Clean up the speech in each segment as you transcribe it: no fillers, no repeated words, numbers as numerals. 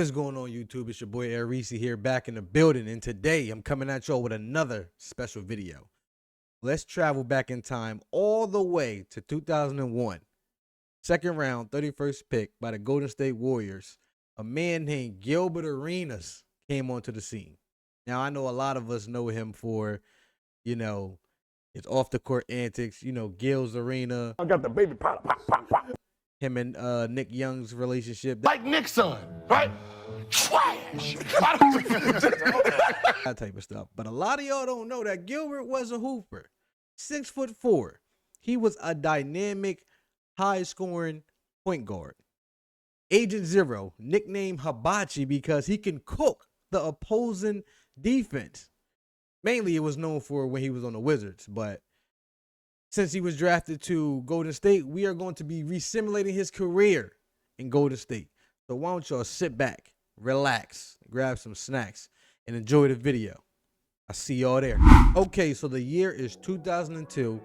What's going on, YouTube? It's your boy Arenas here, back in the building, and today I'm coming at y'all with another special video. Let's travel back in time all the way to 2001. Second round, 31st pick by the Golden State Warriors. A man named Gilbert Arenas came onto the scene. Now, I know a lot of us know him for, his off the court antics, Gil's Arena. I got the baby pop, pop, pop, pop. Him and Nick Young's relationship. Like Nick's son, right? Trash. That type of stuff. But a lot of y'all don't know that Gilbert was a hooper. 6'4". He was a dynamic, high-scoring point guard. Agent Zero, nicknamed Hibachi because he can cook the opposing defense. Mainly it was known for when he was on the Wizards, but since he was drafted to Golden State, we are going to be re-simulating his career in Golden State. So why don't y'all sit back, relax, grab some snacks, and enjoy the video. I see y'all there. Okay, so the year is 2002.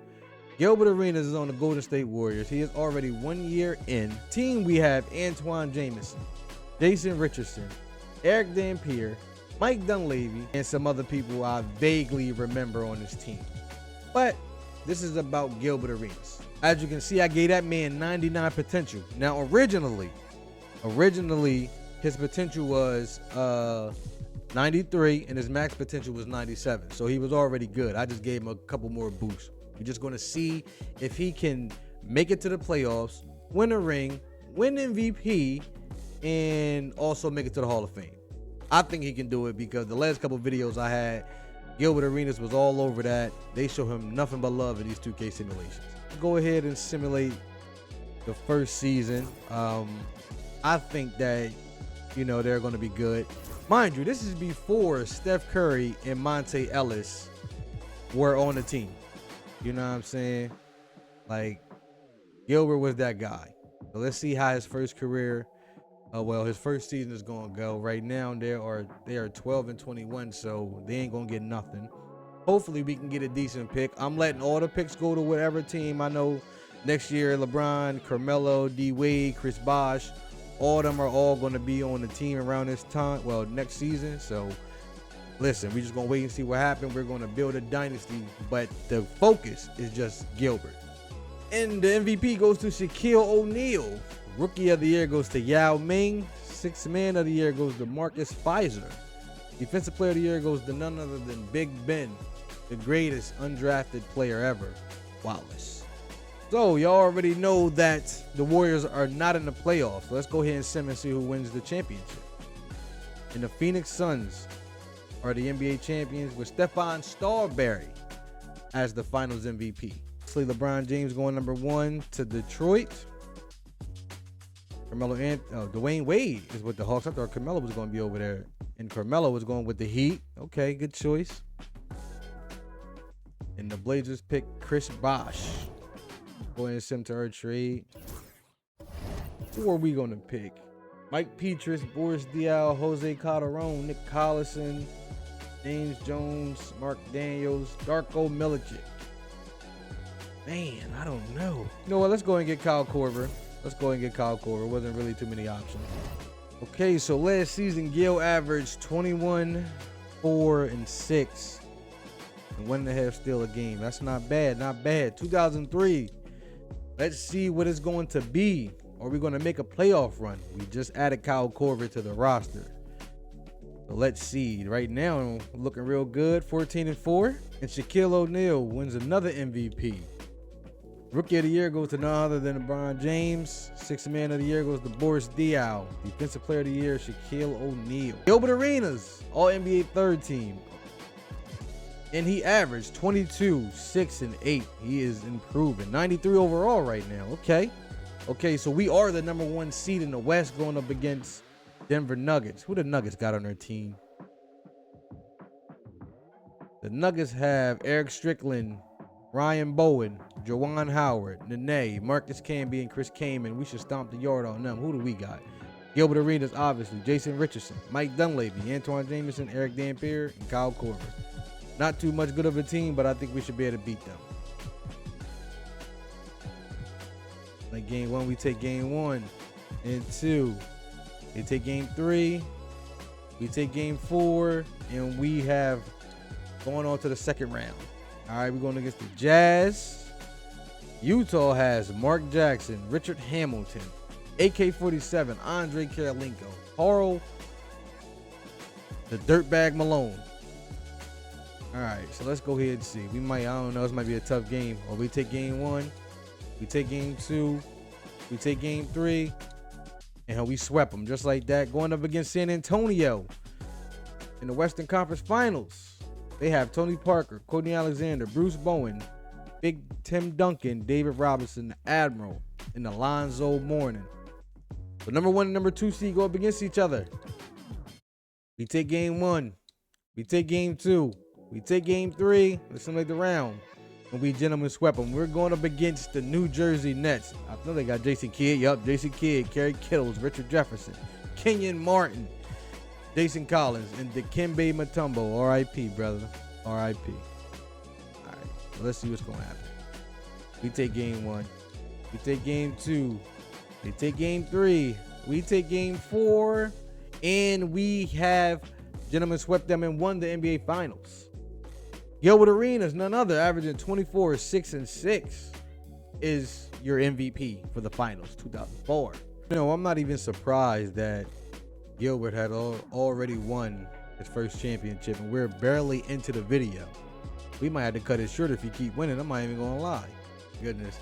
Gilbert Arenas is on the Golden State Warriors. He is already 1 year in. Team, we have Antoine Jamison, Jason Richardson, Eric Dampier, Mike Dunleavy, and some other people I vaguely remember on this team. But this is about Gilbert Arenas. As you can see, I gave that man 99 potential. Now, originally, his potential was 93, and his max potential was 97. So he was already good. I just gave him a couple more boosts. We're just going to see if he can make it to the playoffs, win a ring, win MVP, and also make it to the Hall of Fame. I think he can do it because the last couple videos I had, Gilbert Arenas was all over that. They show him nothing but love in these 2K simulations. Go ahead and simulate the first season. I think that, they're going to be good. Mind you, this is before Steph Curry and Monte Ellis were on the team. You know what I'm saying? Like, Gilbert was that guy. So let's see how his first career, his first season is going to go. Right now, they are 12-21, so they ain't going to get nothing. Hopefully, we can get a decent pick. I'm letting all the picks go to whatever team. I know next year, LeBron, Carmelo, D-Wade, Chris Bosh, all of them are all going to be on the team around this time, next season. So, listen, we're just going to wait and see what happens. We're going to build a dynasty, but the focus is just Gilbert. And the MVP goes to Shaquille O'Neal. Rookie of the Year goes to Yao Ming. Sixth Man of the Year goes to Marcus Fizer. Defensive Player of the Year goes to none other than Big Ben, the greatest undrafted player ever, Wallace. So, y'all already know that the Warriors are not in the playoffs. So let's go ahead and sim and see who wins the championship. And the Phoenix Suns are the NBA champions with Stephon Starbury as the Finals MVP. LeBron James going number 1 to Detroit. Dwayne Wade is with the Hawks. I thought Carmelo was going to be over there. And Carmelo was going with the Heat. Okay, good choice. And the Blazers pick Chris Bosh. Go ahead and send to our trade. Who are we going to pick? Mike Petrus, Boris Diaw, Jose Calderon, Nick Collison, James Jones, Mark Daniels, Darko Milicic. Man, I don't know. You know what? Let's go and get Kyle Korver. Wasn't really too many options. Okay, so last season, Gil averaged 21, 4, and 6. And 1.5 steal a game. That's not bad, 2003. Let's see what it's going to be. Are we going to make a playoff run? We just added Kyle Korver to the roster. So let's see. Right now, looking real good. 14-4. And Shaquille O'Neal wins another MVP. Rookie of the Year goes to none other than LeBron James. Sixth Man of the Year goes to Boris Diaw. Defensive Player of the Year, Shaquille O'Neal. Gilbert Arenas, All-NBA third team. And he averaged 22, 6, and 8. He is improving. 93 overall right now. Okay, so we are the number 1 seed in the West going up against Denver Nuggets. Who the Nuggets got on their team? The Nuggets have Eric Strickland, Ryan Bowen, Juwan Howard, Nene, Marcus Camby, and Chris Kaman. We should stomp the yard on them. Who do we got? Gilbert Arenas, obviously. Jason Richardson, Mike Dunleavy, Antoine Jamison, Eric Dampier, and Kyle Korver. Not too much good of a team, but I think we should be able to beat them. Like game 1, we take game 1 and 2 They take game 3. We take game 4, and we have going on to the second round. All right, we're going against the Jazz. Utah has Mark Jackson, Richard Hamilton, AK-47, Andre Karolinko, Carl, the Dirtbag Malone. All right, so let's go ahead and see. We might, I don't know, this might be a tough game. Or we take game 1, we take game 2, we take game 3, and we swept them just like that. Going up against San Antonio in the Western Conference Finals. They have Tony Parker, Courtney Alexander, Bruce Bowen, Big Tim Duncan, David Robinson, the Admiral, and Alonzo Mourning. The number 1 and number 2 seed go up against each other. We take game 1. We take game 2. We take game 3. Let's simulate the round. And we gentlemen swept them. We're going up against the New Jersey Nets. I know they got Jason Kidd. Yup, Jason Kidd, Kerry Kittles, Richard Jefferson, Kenyon Martin, Jason Collins, and Dikembe Mutombo. R.I.P., brother. R.I.P. All right, so let's see what's going to happen. We take game 1. We take game 2. They take game 3. We take game 4. And we have gentlemen swept them and won the NBA Finals. Gilbert Arenas, none other, averaging 24, 6, and 6, is your MVP for the Finals 2004. You know, I'm not even surprised that Gilbert had already won his first championship, and we're barely into the video. We might have to cut it short if you keep winning. I'm not even gonna lie. Goodness.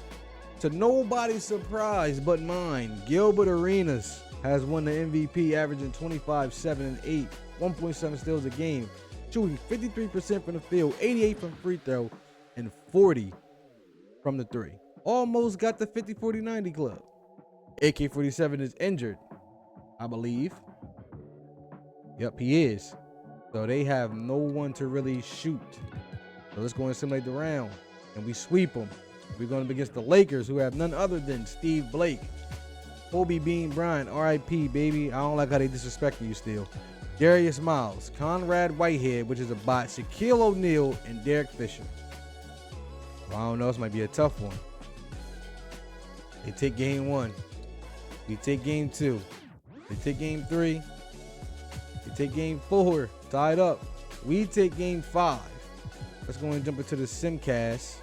To nobody's surprise but mine, Gilbert Arenas has won the MVP, averaging 25, 7, and 8, 1.7 steals a game, shooting 53% from the field, 88 from free throw, and 40 from the 3. Almost got the 50-40-90 club. AK-47 is injured, I believe. Yep, he is. So they have no one to really shoot. So let's go and simulate the round, and we sweep them. We're going up against the Lakers, who have none other than Steve Blake, Kobe Bean Bryant, R.I.P., baby. I don't like how they disrespecting you still. Darius Miles, Conrad Whitehead, which is a bot, Shaquille O'Neal, and Derek Fisher. Well, I don't know. This might be a tough one. They take game 1. We take game 2. They take game 3. They take game 4. Tied up. We take game 5. Let's go and jump into the Simcast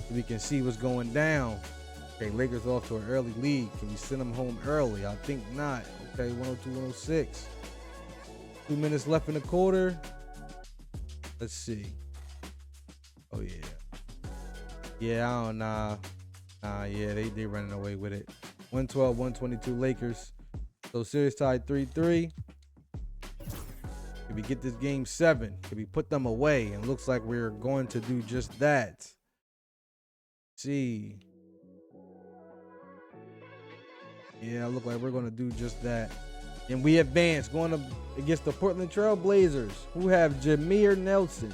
so we can see what's going down. Okay, Lakers off to an early lead. Can we send them home early? I think not. Okay, 102-106. 2 minutes left in the quarter. Let's see. Oh, yeah. Yeah, I don't know. Yeah, they running away with it. 112-122 Lakers. So series tied 3-3. Can we get this game 7? Can we put them away? And it looks like we're going to do just that. Let's see. Yeah, look like we're going to do just that. And we advance going up against the Portland Trail Blazers, who have Jameer Nelson,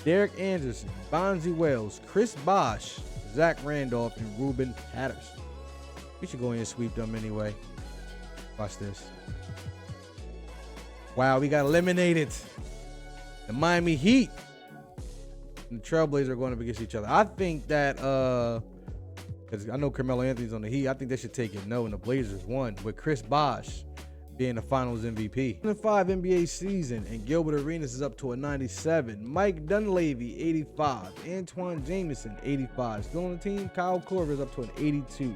Derek Anderson, Bonzi Wells, Chris Bosh, Zach Randolph, and Ruben Patterson. We should go in and sweep them anyway. Watch this. Wow, we got eliminated. The Miami Heat and the Trailblazers are going up against each other. I think that, because I know Carmelo Anthony's on the Heat, I think they should take it. No, and the Blazers won with Chris Bosh being the Finals MVP. In the 5 NBA season, and Gilbert Arenas is up to a 97. Mike Dunleavy, 85. Antoine Jameson, 85. Still on the team, Kyle Korver is up to an 82.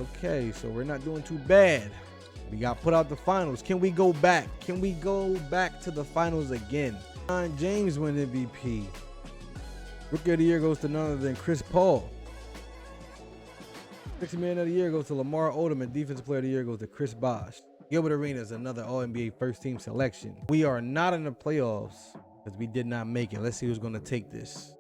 Okay, so we're not doing too bad. We got put out the finals. Can we go back? Can we go back to the finals again? LeBron James win MVP. Rookie of the Year goes to none other than Chris Paul. 60 Man of the Year goes to Lamar Odom, and Defensive Player of the Year goes to Chris Bosh. Gilbert Arenas, another All-NBA first-team selection. We are not in the playoffs because we did not make it. Let's see who's going to take this.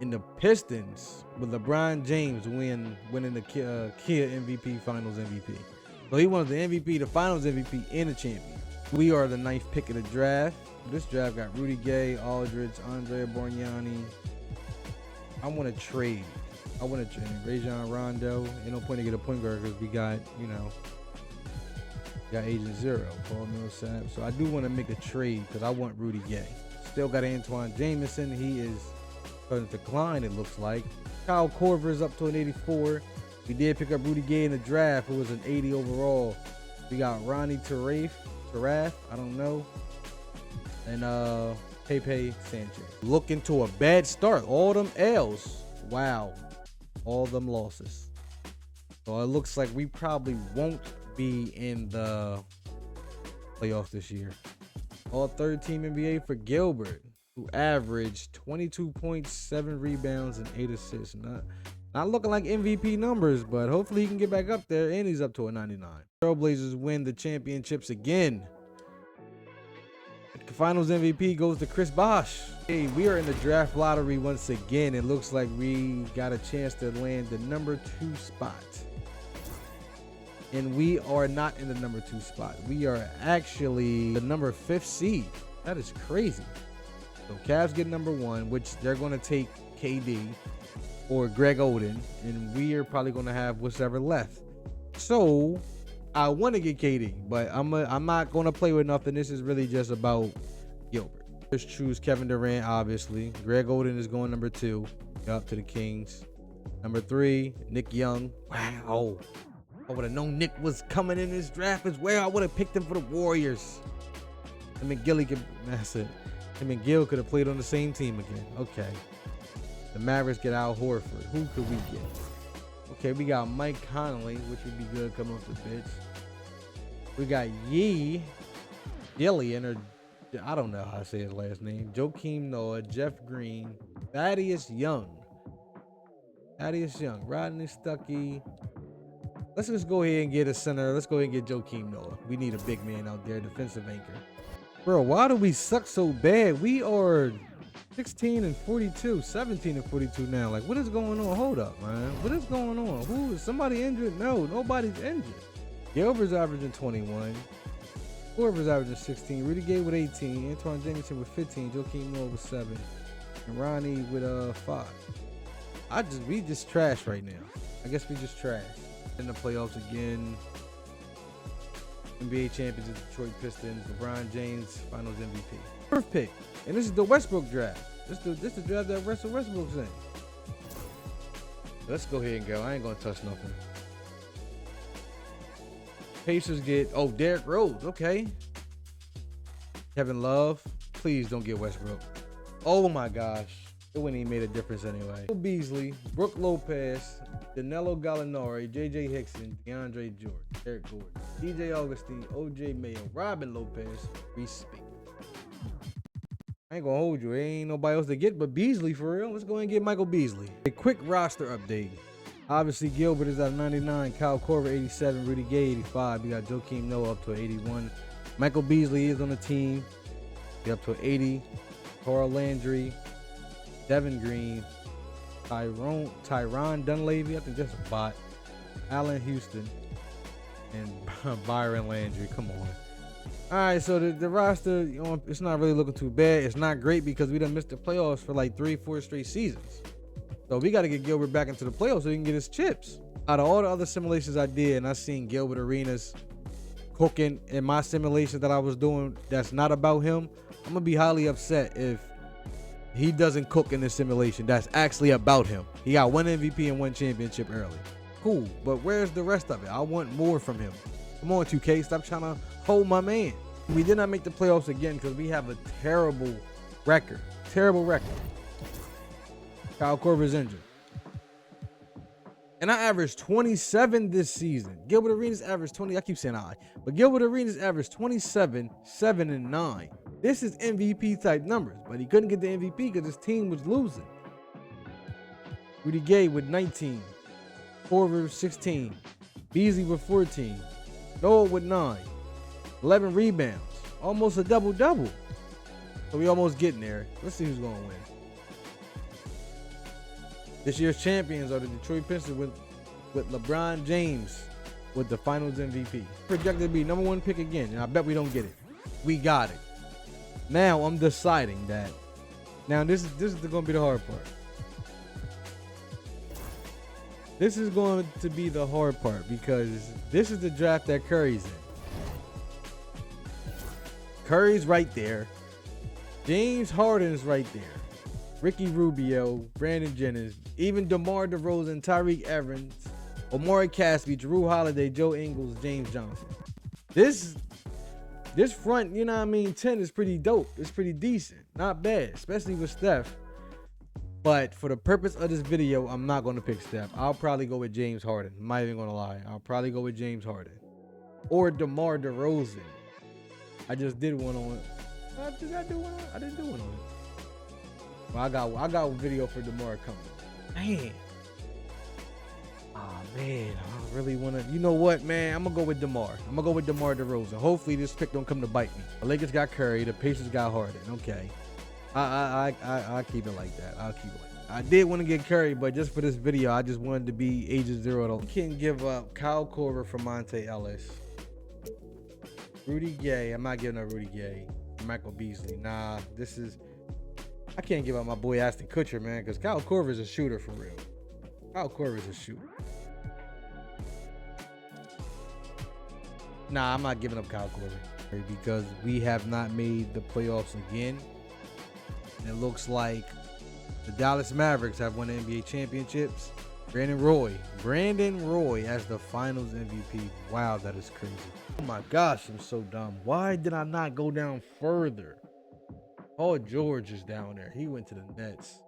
In the Pistons, with LeBron James winning the Kia MVP, Finals MVP. So he won the MVP, the Finals MVP, and the champion. We are the 9th pick of the draft. This draft got Rudy Gay, Aldridge, Andrea Borgnani. I want to trade. Rajon Rondo. Ain't no point to get a point guard because we got, got Agent Zero, Paul Millsap. So I do want to make a trade because I want Rudy Gay. Still got Antoine Jameson. He is starting to decline, it looks like. Kyle Korver is up to an 84. We did pick up Rudy Gay in the draft, who was an 80 overall. We got Ronnie Taraf, I don't know. And Pepe Sanchez. Looking to a bad start. All them L's. Wow. All them losses. So it looks like we probably won't be in the playoffs this year. All third team NBA for Gilbert, who averaged 22.7 rebounds and 8 assists. Not looking like MVP numbers, but hopefully he can get back up there, and he's up to a 99. Trailblazers win the championships again. The finals MVP goes to Chris Bosh. Hey, we are in the draft lottery once again. It looks like we got a chance to land the number 2 spot. And we are not in the number 2 spot. We are actually the number 5th seed. That is crazy. So Cavs get number 1, which they're going to take KD or Greg Oden, and we are probably going to have whatever left. So I want to get KD, but I'm not going to play with nothing. This is really just about Gilbert. Just choose Kevin Durant, obviously. Greg Oden is going number 2, up to the Kings. Number 3, Nick Young. Wow. I would have known Nick was coming in this draft as well. I would have picked him for the Warriors. Him and Gilly could, that's it. Him and Gil could have played on the same team again. Okay. The Mavericks get Al Horford. Who could we get? Okay, we got Mike Conley, which would be good coming off the bench. We got Gillian, or I don't know how to say his last name. Joakim Noah, Jeff Green, Thaddeus Young, Rodney Stuckey. Let's just go ahead and get a center. Let's go ahead and get Joakim Noah. We need a big man out there, defensive anchor. Bro, why do we suck so bad? We are 16 and 42, 17 and 42 now. Like, what is going on? Hold up, man. What is going on? Who is somebody injured? No, nobody's injured. Gilbert's averaging 21. Corver's averaging 16. Rudy Gay with 18. Antoine Jameson with 15. Joakim Noah with 7. And Ronnie with 5. We just trash right now. I guess we just trash. In the playoffs again. NBA champions, the Detroit Pistons. LeBron James, Finals MVP. First pick, and this is the Westbrook draft. This the draft that Russell Westbrook's in. Let's go ahead and go. I ain't gonna touch nothing. Pacers get Derrick Rose. Okay. Kevin Love. Please don't get Westbrook. Oh my gosh. It wouldn't even made a difference anyway. Beasley, Brook Lopez, Danilo Gallinari, J.J. Hickson, DeAndre Jordan, Eric Gordon, DJ Augustine, O.J. Mayo, Robin Lopez, Reese Spink. I ain't gonna hold you. There ain't nobody else to get but Beasley for real. Let's go ahead and get Michael Beasley. A quick roster update. Obviously, Gilbert is at 99, Kyle Korver 87, Rudy Gay 85. We got Joakim Noah up to 81. Michael Beasley is on the team. He up to 80. Carl Landry, Devin Green, Tyron Dunleavy, I think that's a bot. Allen Houston, and Byron Landry. Come on. All right, so the roster, it's not really looking too bad. It's not great because we done missed the playoffs for like 3-4 straight seasons. So we got to get Gilbert back into the playoffs so he can get his chips. Out of all the other simulations I did, and I seen Gilbert Arenas cooking in my simulation that I was doing that's not about him, I'm going to be highly upset if he doesn't cook in this simulation that's actually about him. He got 1 MVP and 1 championship early. Cool, but where's the rest of it? I want more from him. Come on, 2K, stop trying to hold my man. We did not make the playoffs again because we have a terrible record. Terrible record. Kyle Korver's injured. And I averaged 27 this season. Gilbert Arenas averaged 20. I keep saying I. But Gilbert Arenas averaged 27, 7, and 9. This is MVP type numbers. But he couldn't get the MVP because his team was losing. Rudy Gay with 19. Korver 16. Beasley with 14. Noah with 9. 11 rebounds. Almost a double-double. So we almost getting there. Let's see who's going to win. This year's champions are the Detroit Pistons with LeBron James with the Finals MVP. Projected to be number 1 pick again, and I bet we don't get it. We got it. Now I'm deciding that. Now this is going to be the hard part. This is going to be the hard part because this is the draft that Curry's in. Curry's right there. James Harden's right there. Ricky Rubio, Brandon Jennings, even DeMar DeRozan, Tyreek Evans, Omari Caspi, Drew Holiday, Joe Ingles, James Johnson. This front, you know what I mean, 10 is pretty dope. It's pretty decent. Not bad, especially with Steph. But for the purpose of this video, I'm not going to pick Steph. I'll probably go with James Harden. I'm not even going to lie. I'll probably go with James Harden. Or DeMar DeRozan. I just did one on it. Did I do one on it? I didn't do one on it. Well, I got a video for DeMar coming. Man. Oh, man. I really want to. You know what, man? I'm going to go with DeMar. I'm going to go with DeMar DeRozan. Hopefully this pick don't come to bite me. The Lakers got Curry. The Pacers got Harden. Okay. I'll keep it like that. I'll keep it like that. I did want to get Curry, but just for this video, I just wanted to be Agent Zero. Can't give up Kyle Korver for Monte Ellis. Rudy Gay. I'm not giving up Rudy Gay. Michael Beasley. Nah, I can't give up my boy Ashton Kutcher, man, because Kyle Korver is a shooter for real. Kyle Korver is a shooter. Nah, I'm not giving up Kyle Korver because we have not made the playoffs again. And it looks like the Dallas Mavericks have won the NBA championships. Brandon Roy as the finals MVP. Wow, that is crazy. Oh my gosh, I'm so dumb. Why did I not go down further? Paul George is down there. He went to the Nets.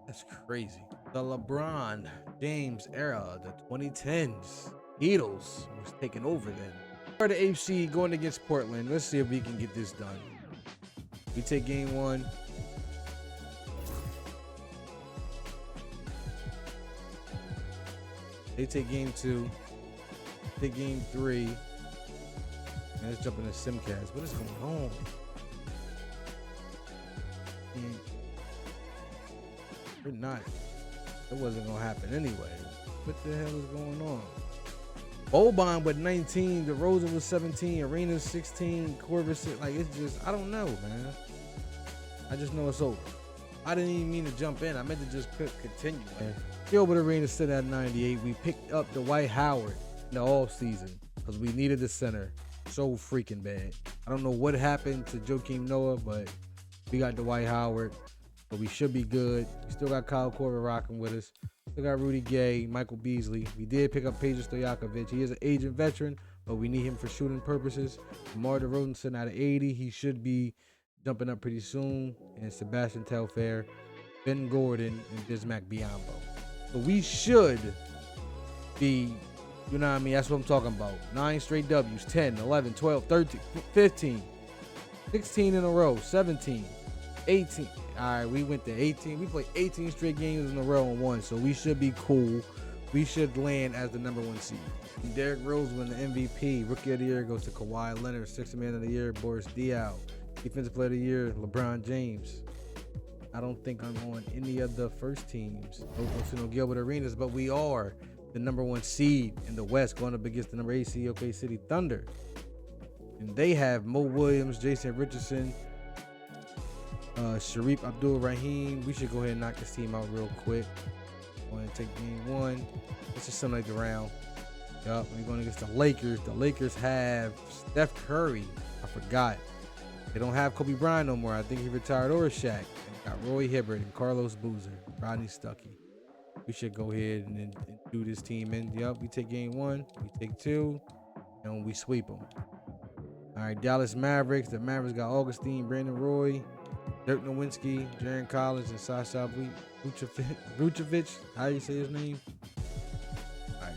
That's crazy. The LeBron James era, the 2010s. Beatles was taking over then. For the AFC going against Portland. Let's see if we can get this done. We take game 1. They take game 2. Take game 3. Man, let's jump into Simcast. What is going on? We're not. It wasn't going to happen anyway. What the hell is going on? Boban with 19. DeRozan was 17. Arenas 16. Korver 6. Like, it's just, I don't know, man. I just know it's over. I didn't even mean to jump in. I meant to just continue, man. Gilbert Arenas sit at 98. We picked up Dwight Howard in the offseason because we needed the center so freaking bad. I don't know what happened to Joakim Noah, but we got Dwight Howard, but we should be good. We still got Kyle Korver rocking with us. Still got Rudy Gay, Michael Beasley. We did pick up Peja Stojakovic. He is an aging veteran, but we need him for shooting purposes. DeMar DeRozan sitting at 80. He should be jumping up pretty soon. And Sebastian Telfair, Ben Gordon, and Bismack Biyombo. So we should be, you know what I mean? That's what I'm talking about. 9 straight W's, 10, 11, 12, 13, 15, 16 in a row, 17, 18. All right, we went to 18. We played 18 straight games in a row and won, so we should be cool. We should land as the #1 seed. Derrick Rose win the MVP. Rookie of the Year goes to Kawhi Leonard. Sixth Man of the Year, Boris Diaw. Defensive Player of the Year, LeBron James. I don't think I'm on any of the first teams. No Gilbert Arenas, but we are the #1 seed in the West, going up against the #8 seed, OK City Thunder. And they have Mo Williams, Jason Richardson, Sharif Abdul-Rahim. We should go ahead and knock this team out real quick. Go ahead and take game 1. Let's just simulate the round. Yup, we're going against the Lakers. The Lakers have Steph Curry. I forgot. They don't have Kobe Bryant no more. I think he retired, or Shaq. Got Roy Hibbert and Carlos Boozer, Rodney Stuckey. We should go ahead and do this team in. Yup, we take game 1, we take 2, and we sweep them. All right, Dallas Mavericks. The Mavericks got Augustine, Brandon Roy, Dirk Nowitzki, Jaren Collins, and Sasha Vucevic. How you say his name? All right,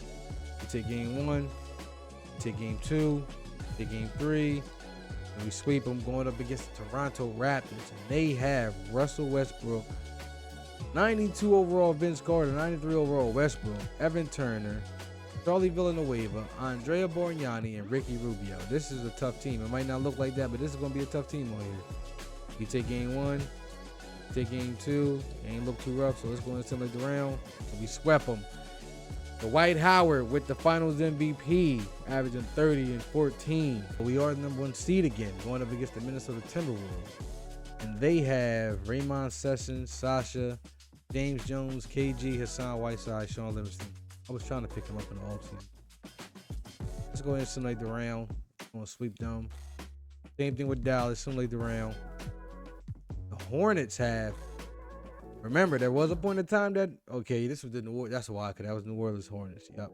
we take game 1, we take game 2, we take game 3. And we sweep them, going up against the Toronto Raptors. And they have Russell Westbrook, 92 overall Vince Carter, 93 overall Westbrook, Evan Turner, Charlie Villanueva, Andrea Bargnani, and Ricky Rubio. This is a tough team. It might not look like that, but this is going to be a tough team on here. We take game 1, take game 2. Ain't look too rough, so let's go and simulate the round. And we swept them. Dwight Howard with the finals MVP, averaging 30 and 14. We are the #1 seed again, going up against the Minnesota Timberwolves. And they have Raymond Sessions, Sasha, James Jones, KG, Hassan Whiteside, Sean Livingston. I was trying to pick him up in the offseason. Let's go ahead and simulate the round. I'm going to sweep them. Same thing with Dallas, simulate the round. The Hornets have Remember, there was a point in time that this was the New Orleans. That's why, because that was New Orleans Hornets. Yep.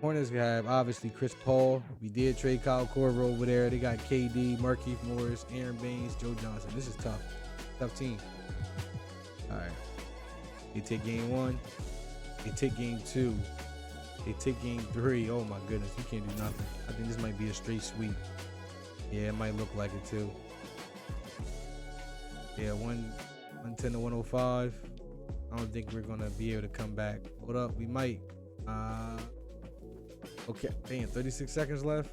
Hornets have obviously Chris Paul. We did trade Kyle Korver over there. They got KD, Markieff Morris, Aaron Baines, Joe Johnson. This is tough team. All right, they take game 1. They take game 2. They take game 3. Oh my goodness, you can't do nothing. I think this might be a straight sweep. Yeah, it might look like it too. Yeah, 110 to 105. I don't think we're gonna be able to come back. Hold up, we might. Okay, damn, 36 seconds left.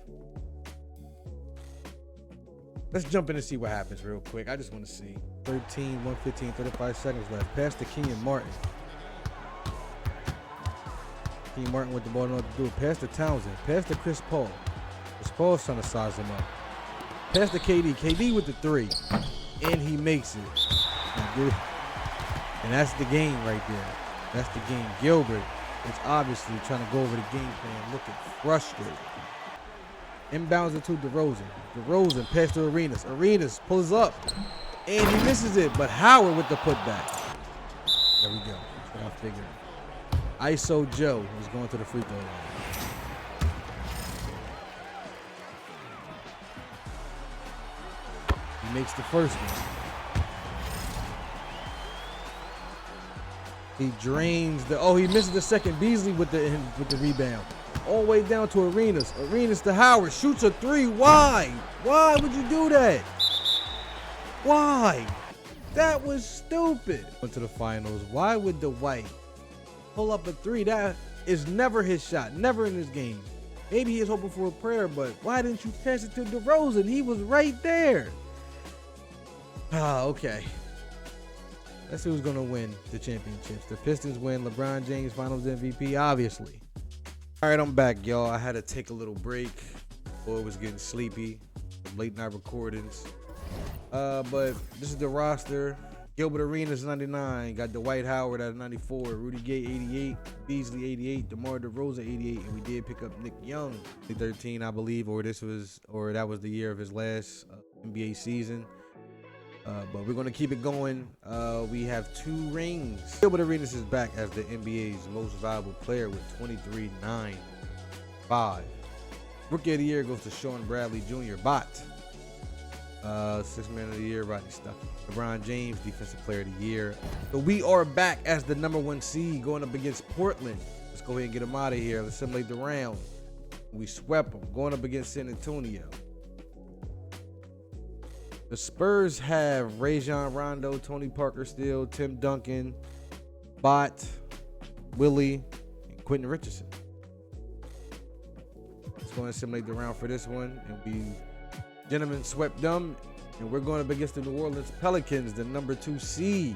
Let's jump in and see what happens real quick. I just want to see. 13, 115, 35 seconds left. Pass to Kenyon Martin. Kenyon Martin with the ball, don't know what to do. Pass to Townsend. Pass to Chris Paul. Chris Paul's trying to size him up. Pass to KD. KD with the 3. And he makes it. And that's the game right there. That's the game. Gilbert is obviously trying to go over the game plan, looking frustrated. Inbounds into DeRozan. DeRozan pass to Arenas. Arenas pulls up. And he misses it, but Howard with the putback. There we go. That's what I figured. ISO Joe is going to the free throw line. He makes the first one. He drains he misses the second. Beasley with the rebound. All the way down to Arenas. Arenas to Howard. Shoots a 3. Why? Why would you do that? Why? That was stupid. Went to the finals. Why would Dwight pull up a 3? That is never his shot. Never in this game. Maybe he is hoping for a prayer, but why didn't you pass it to DeRozan? He was right there. Okay. Let's see who's going to win the championships. The Pistons win. LeBron James Finals MVP, obviously. All right, I'm back, y'all. I had to take a little break. Boy, it was getting sleepy. Late night recordings. But this is the roster. Gilbert Arenas 99. Got Dwight Howard at 94. Rudy Gay 88. Beasley 88. DeMar DeRozan 88. And we did pick up Nick Young 13, I believe, or that was the year of his last NBA season. But we're going to keep it going. We have 2 rings. Gilbert Arenas is back as the NBA's most valuable player with 23.95. Rookie of the year goes to Sean Bradley Jr. Bot. 6th man of the year, Rodney Stuckey. LeBron James, defensive player of the year. So we are back as the number 1 seed going up against Portland. Let's go ahead and get them out of here. Let's simulate the round. We swept them. Going up against San Antonio. The Spurs have Rajon Rondo, Tony Parker Steele, Tim Duncan, Bot, Willie, and Quentin Richardson. Let's go and simulate the round for this one. And we, gentlemen, swept them. And we're going up against the New Orleans Pelicans, the number 2 seed.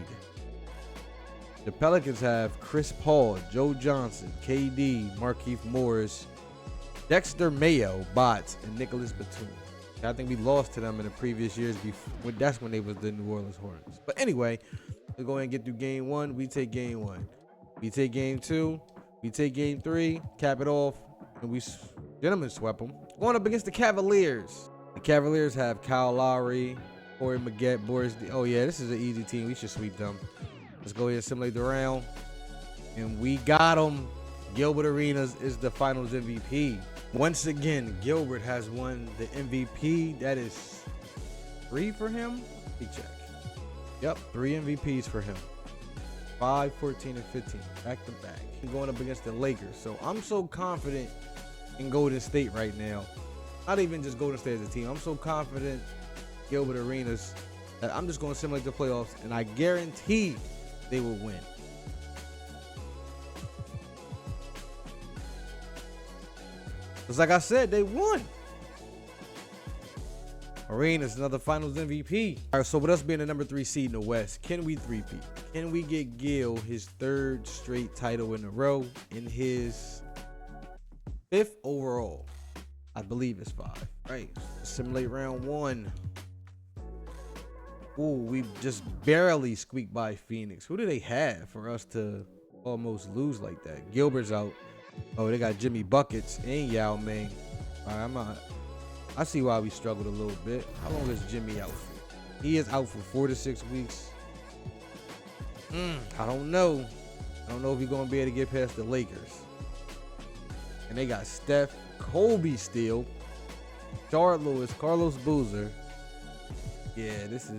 The Pelicans have Chris Paul, Joe Johnson, KD, Markieff Morris, Dexter Mayo, Bot, and Nicholas Batum. I think we lost to them in the previous years. Before. That's when they was the New Orleans Hornets. But anyway, we'll go ahead and get through game 1. We take game 1. We take game 2. We take game 3. Cap it off. And we, gentlemen, swept them. Going up against the Cavaliers. The Cavaliers have Kyle Lowry, Corey Maggette, Boris. Oh, yeah, this is an easy team. We should sweep them. Let's go ahead and simulate the round. And we got them. Gilbert Arenas is the finals MVP. Once again, Gilbert has won the MVP. That is 3 for him. Let me check. Yep, 3 MVPs for him. 5, 14, and 15. Back to back. He's going up against the Lakers. So I'm so confident in Golden State right now. Not even just Golden State as a team. I'm so confident Gilbert Arenas that I'm just going to simulate the playoffs, and I guarantee they will win. Because like I said, they won. Arenas, another finals MVP. All right, so with us being the number 3 seed in the West, can we three-peat? Can we get Gil his 3rd straight title in a row in his 5th overall? I believe it's 5. Right. Simulate round 1. Ooh, we just barely squeaked by Phoenix. Who do they have for us to almost lose like that? Gilbert's out. Oh, they got Jimmy Buckets and Yao Ming. All right, I see why we struggled a little bit. How long is Jimmy out for? He is out for 4 to 6 weeks. I don't know. I don't know if he's going to be able to get past the Lakers. And they got Steph, Kobe still, Charlotte Lewis, Carlos Boozer. Yeah, this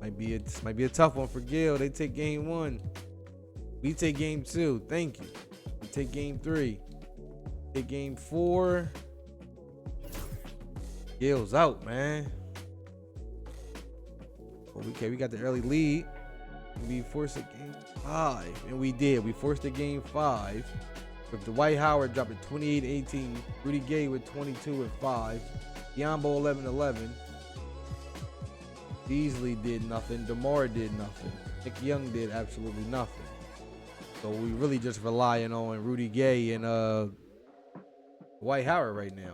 might be a tough one for Gil. They take game 1. We take game 2. Thank you. We take game 3. Take game 4. Gil's out, man. Okay, we got the early lead. We forced a game 5, and we did. We forced a game 5 with Dwight Howard dropping 28-18, Rudy Gay with 22 and 5, Diambo 11-11. Beasley did nothing. DeMar did nothing. Nick Young did absolutely nothing. So we really just relying on Rudy Gay and Dwight Howard right now.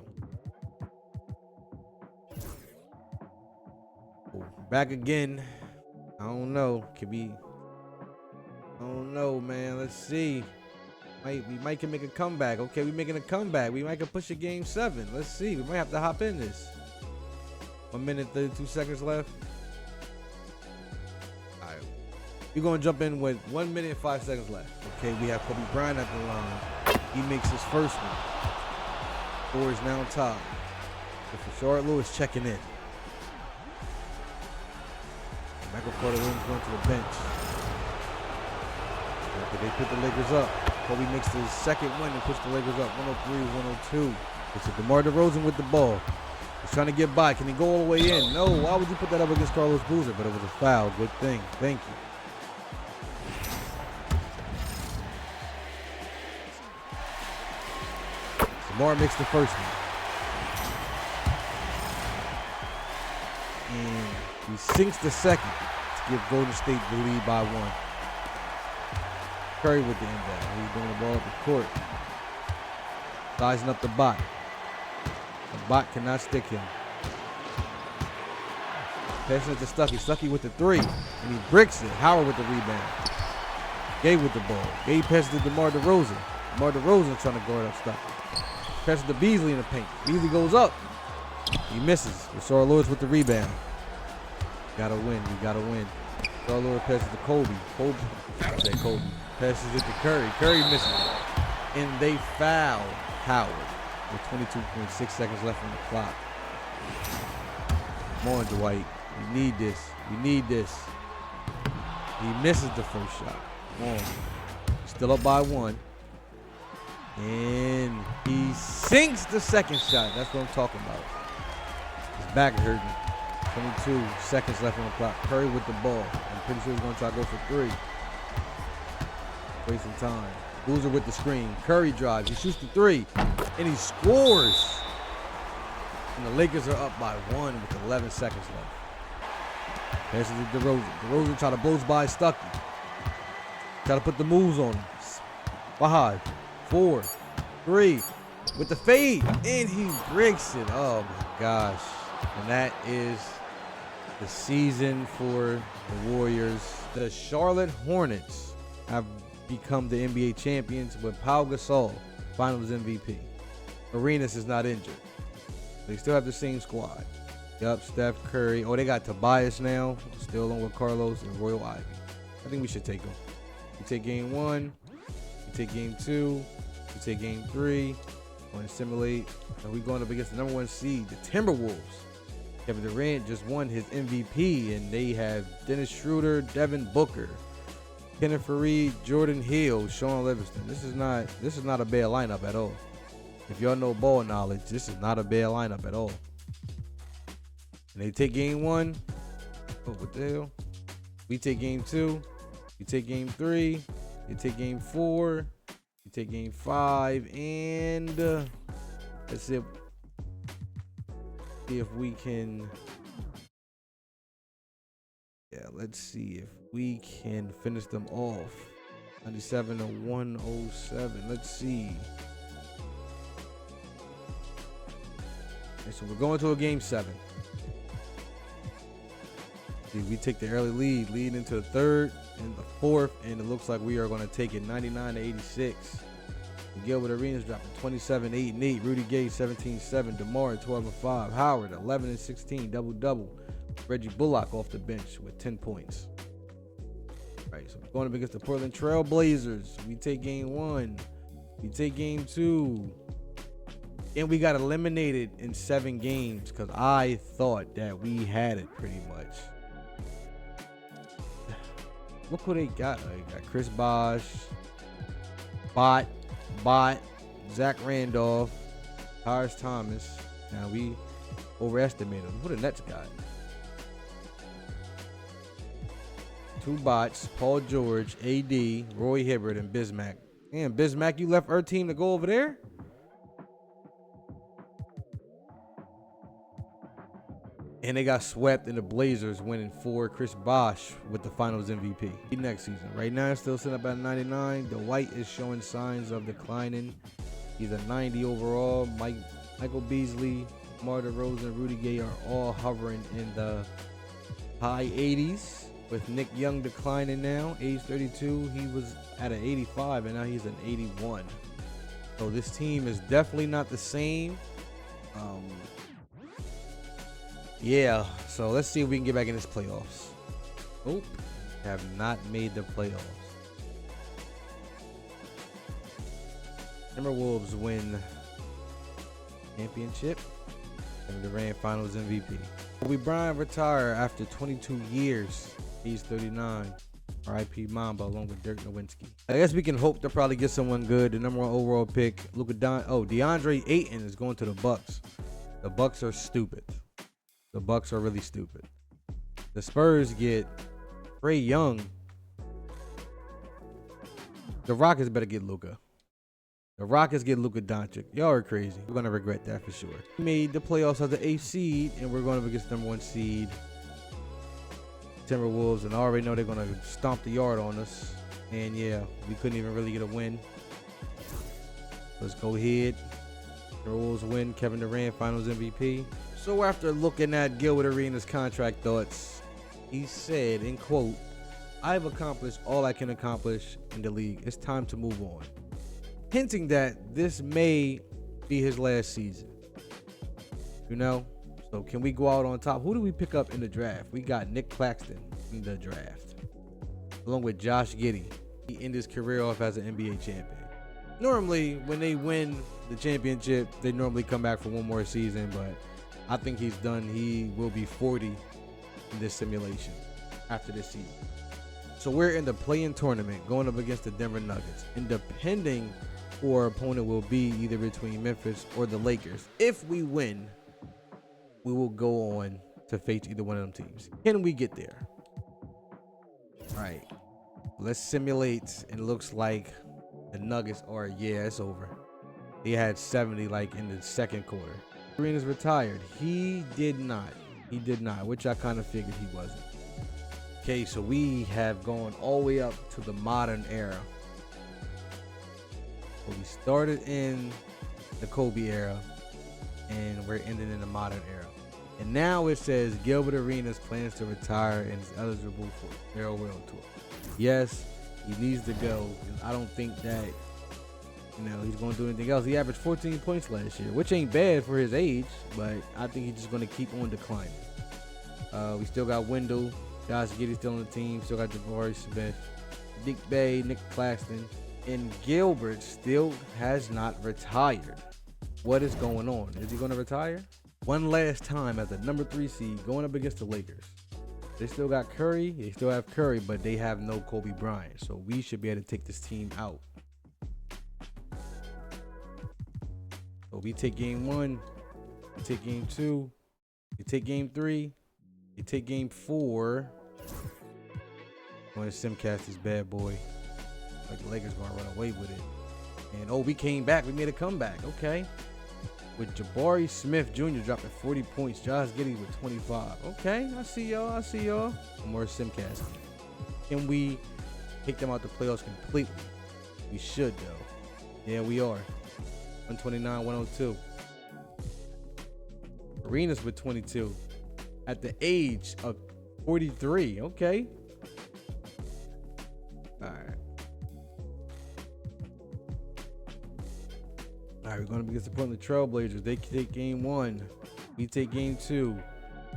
Back again. I don't know. Could be. I don't know, man. Let's see. We might can make a comeback. Okay, we making a comeback. We might can push a game 7. Let's see. We might have to hop in this. 1 minute, 32 seconds left. All right. We're going to jump in with 1 minute, 5 seconds left. Okay, we have Kobe Bryant at the line. He makes his first one. 4 is now tied. With Charlotte Lewis checking in. Michael Carter Williams going to the bench. Okay, they put the Lakers up. Kobe makes the second win and puts the Lakers up 103-102. It's DeMar DeRozan with the ball. He's trying to get by. Can he go all the way in? No. Why would you put that up against Carlos Boozer? But it was a foul. Good thing. Thank you. DeMar makes the first one. And he sinks the second to give Golden State the lead by 1. Curry with the inbound. He's bringing the ball up the court. Sizing up the bot. The bot cannot stick him. Passing it to Stuckey. Stuckey with the 3. And he bricks it. Howard with the rebound. Gay with the ball. Gay passes to DeMar DeRozan. DeMar DeRozan trying to guard up Stuckey. Passes to Beasley in the paint. Beasley goes up. He misses. Charlotte Lewis with the rebound. Gotta win. You gotta win. Charlotte Lewis passes to Kobe. Kobe passes it to Curry. Curry misses it. And they foul Howard with 22.6 seconds left on the clock. Come on, Dwight. We need this. We need this. He misses the first shot. Come on. Still up by 1. And he sinks the second shot. That's what I'm talking about. His back hurting. 22 seconds left on the clock. Curry with the ball. I'm pretty sure he's going to try to go for 3. Wasting time. Boozer with the screen. Curry drives. He shoots the 3. And he scores. And the Lakers are up by 1 with 11 seconds left. Passes to DeRozan. DeRozan try to blows by Stuckey. Try to put the moves on him. 5, 4, 3. With the fade. And he breaks it. Oh my gosh. And that is the season for the Warriors. The Charlotte Hornets have become the NBA champions with Pau Gasol, Finals MVP. Arenas is not injured. They still have the same squad. Yup, Steph Curry. Oh, they got Tobias now, still along with Carlos and Royal Ivy. I think we should take them. We take game 1. We take game 2. We take game 3. We're going to simulate. And we're going up against the number 1 seed, the Timberwolves. Kevin Durant just won his MVP, and they have Dennis Schroeder, Devin Booker, Kenneth Faried, Jordan Hill, Sean Livingston. This is not a bad lineup at all. If y'all know ball knowledge, this is not a bad lineup at all. And they take game 1. Oh, what the hell? We take game 2. We take game 3. They take game 4. We take game 5. And let's see if we can. Yeah, let's see if we can finish them off. 97-107. Let's see. Okay, so we're going to a game 7. See, we take the early lead into the 3rd and the 4th, and it looks like we are going to take it 99-86. Gilbert Arenas dropping 27, 8 and 8. Rudy Gay 17-7. DeMar 12 and 5. Howard 11 and 16. Double. Reggie Bullock off the bench with 10 points. Right, so we're going up against the Portland Trail Blazers. We take game 1. We take game 2. And we got eliminated in 7 games because I thought that we had it pretty much. Look who they got. They got Chris Bosh, Bot, Zach Randolph, Tyrese Thomas. Now we overestimated them. Who the Nets got? 2 bots, Paul George, AD, Roy Hibbert, and Bismack. Damn, Bismack, you left our team to go over there? And they got swept in the Blazers, winning 4. Chris Bosh with the Finals MVP next season. Right now, it's still sitting up at 99. The White is showing signs of declining. He's a 90 overall. Michael Beasley, DeMar DeRozan, and Rudy Gay are all hovering in the high 80s. With Nick Young declining now, age 32. He was at an 85, and now he's an 81. So this team is definitely not the same. Yeah, so let's see if we can get back in this playoffs. Nope, have not made the playoffs. Timberwolves win championship. Kevin Durant Finals MVP. Kobe Bryant retire after 22 years. He's 39. R.I.P. Mamba along with Dirk Nowitzki. I guess we can hope to probably get someone good. The number 1 overall pick, DeAndre Ayton is going to the Bucks. The Bucks are stupid. The Bucks are really stupid. The Spurs get Trae Young. The Rockets better get Luka. The Rockets get Luka Doncic. Y'all are crazy. We're gonna regret that for sure. We made the playoffs as the 8th seed, and we're going up against the number 1 seed, Timberwolves, and I already know they're gonna stomp the yard on us. And yeah, we couldn't even really get a win. Let's go ahead. Timberwolves win. Kevin Durant Finals MVP. So after looking at Gilbert Arenas' contract thoughts, he said, in quote, "I've accomplished all I can accomplish in the league. It's time to move on." Hinting that this may be his last season. You know? So can we go out on top? Who do we pick up in the draft? We got Nick Claxton in the draft, along with Josh Giddey. He ended his career off as an NBA champion. Normally, when they win the championship, they normally come back for one more season, but I think he's done. He will be 40 in this simulation after this season. So we're in the play-in tournament going up against the Denver Nuggets. And depending who our opponent will be, either between Memphis or the Lakers, if we win, we will go on to face either one of them teams. Can we get there? All right. Let's simulate. And it looks like the Nuggets are, yeah, it's over. They had 70 like in the second quarter. Arenas retired. He did not, which I kind of figured he wasn't. Okay, so we have gone all the way up to the modern era. So we started in the Kobe era, and we're ending in the modern era. And now it says Gilbert Arenas plans to retire and is eligible for farewell tour. Yes, he needs to go. I don't think that he's going to do anything else. He averaged 14 points last year, which ain't bad for his age, but I think he's just going to keep on declining. We still got Wendell, Josh Giddey still on the team, still got Jabari Smith, Dick Bay, Nick Claxton, and Gilbert still has not retired. What is going on? Is he going to retire? One last time as the number 3 seed going up against the Lakers. They still got Curry, they still have Curry, but they have no Kobe Bryant, so we should be able to take this team out. So we take game 1, we take game 2, we take game 3, we take game 4. I'm going to simcast this bad boy. Like the Lakers going to run away with it. And we came back. We made a comeback. Okay. With Jabari Smith Jr. dropping 40 points. Josh Giddey with 25. Okay. I see y'all. More simcast. Can we take them out the playoffs completely? We should, though. Yeah, we are. 129-102. Arenas with 22. At the age of 43. Okay. All right, we're going to be against the Portland Trail Blazers. They take game 1. We take game 2.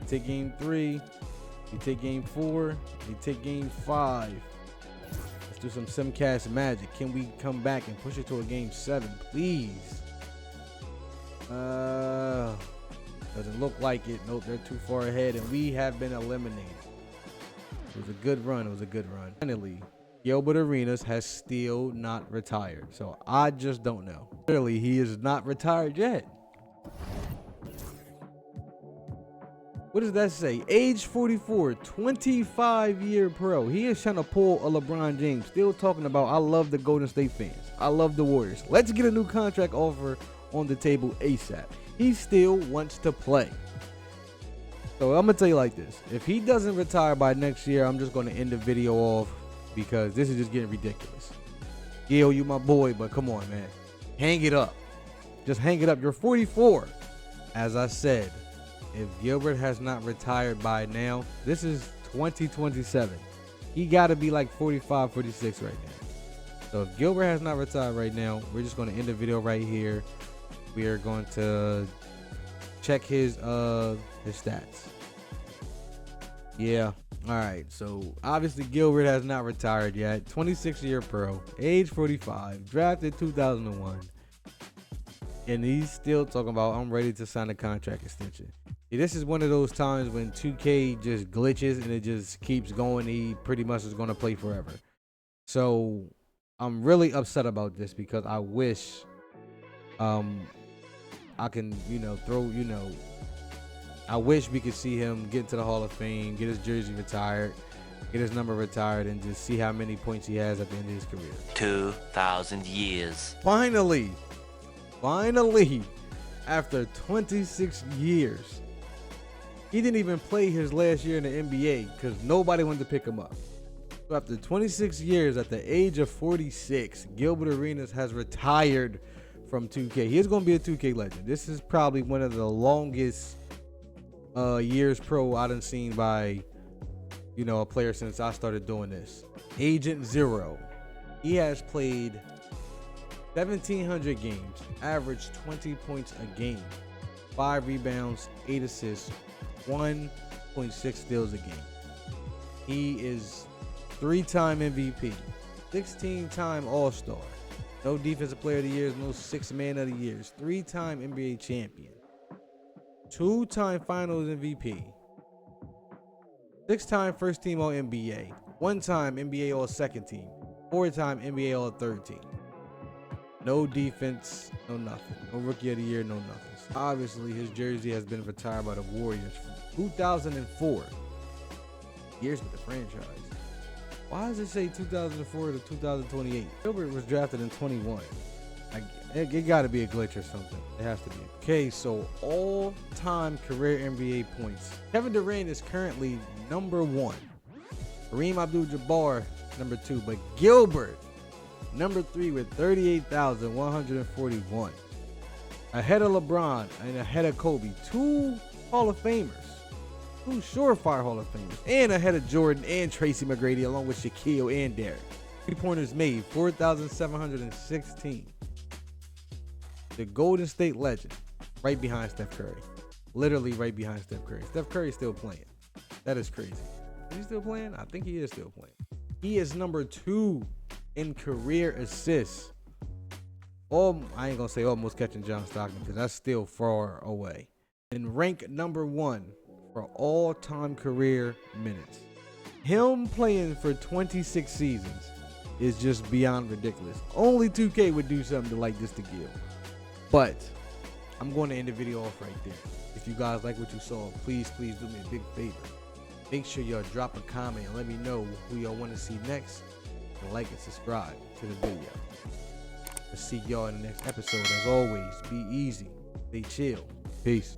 We take game 3. We take game 4. We take game 5. through some simcast magic. Can we come back and push it to a game 7, please? Doesn't look like it. Nope, they're too far ahead, and we have been eliminated. It was a good run. It was a good run. Finally, Gilbert Arenas has still not retired. So I just don't know. Clearly, he is not retired yet. What does that say? Age 44, 25-year pro. He is trying to pull a LeBron James. Still talking about, I love the Golden State fans. I love the Warriors. Let's get a new contract offer on the table ASAP. He still wants to play. So I'm going to tell you like this. If he doesn't retire by next year, I'm just going to end the video off because this is just getting ridiculous. Gil, you my boy, but come on, man. Hang it up. Just hang it up. You're 44. As I said, if Gilbert has not retired by now, this is 2027. He got to be like 45, 46 right now. So if Gilbert has not retired right now, we're just going to end the video right here. We are going to check his stats. Yeah. All right. So obviously Gilbert has not retired yet. 26-year pro, age 45, drafted 2001. And he's still talking about, I'm ready to sign a contract extension. See, this is one of those times when 2K just glitches and it just keeps going. He pretty much is going to play forever. So I'm really upset about this because I wish I can, I wish we could see him get to the Hall of Fame, get his jersey retired, get his number retired, and just see how many points he has at the end of his career. 2,000 years. Finally, after 26 years, he didn't even play his last year in the NBA because nobody wanted to pick him up. So after 26 years, at the age of 46, Gilbert Arenas has retired from 2K. He is going to be a 2K legend. This is probably one of the longest years pro I done seen by, a player since I started doing this. Agent Zero. He has played 1,700 games, averaged 20 points a game, 5 rebounds, 8 assists, 1.6 steals a game. He is 3-time MVP, 16-time All-Star, no Defensive Player of the Year, no Sixth Man of the Years, 3-time NBA champion, 2-time Finals MVP, 6-time First Team All NBA, 1-time NBA All Second Team, 4-time NBA All Third Team. No defense, no nothing. No Rookie of the Year, no nothing. So obviously, his jersey has been retired by the Warriors from 2004. Years with the franchise. Why does it say 2004 to 2028? Gilbert was drafted in 21. It got to be a glitch or something. It has to be. Okay, so all-time career NBA points. Kevin Durant is currently number 1. Kareem Abdul-Jabbar, number 2. But Gilbert, number 3 with 38,141. Ahead of LeBron and ahead of Kobe. 2 Hall of Famers. 2 surefire Hall of Famers. And ahead of Jordan and Tracy McGrady along with Shaquille and Derek. 3-pointers made, 4,716. The Golden State legend, right behind Steph Curry. Literally right behind Steph Curry. Steph Curry's still playing. That is crazy. Is he still playing? I think he is still playing. He is number 2 in career assists. I ain't gonna say almost catching John Stockton because that's still far away. And rank number 1 for all-time career minutes. Him playing for 26 seasons is just beyond ridiculous. Only 2K would do something like this to Gil. But I'm going to end the video off right there. If you guys like what you saw, please do me a big favor. Make sure y'all drop a comment and let me know who y'all want to see next. And like and subscribe to the video. I'll see y'all in the next episode. As always, be easy, stay chill. Peace.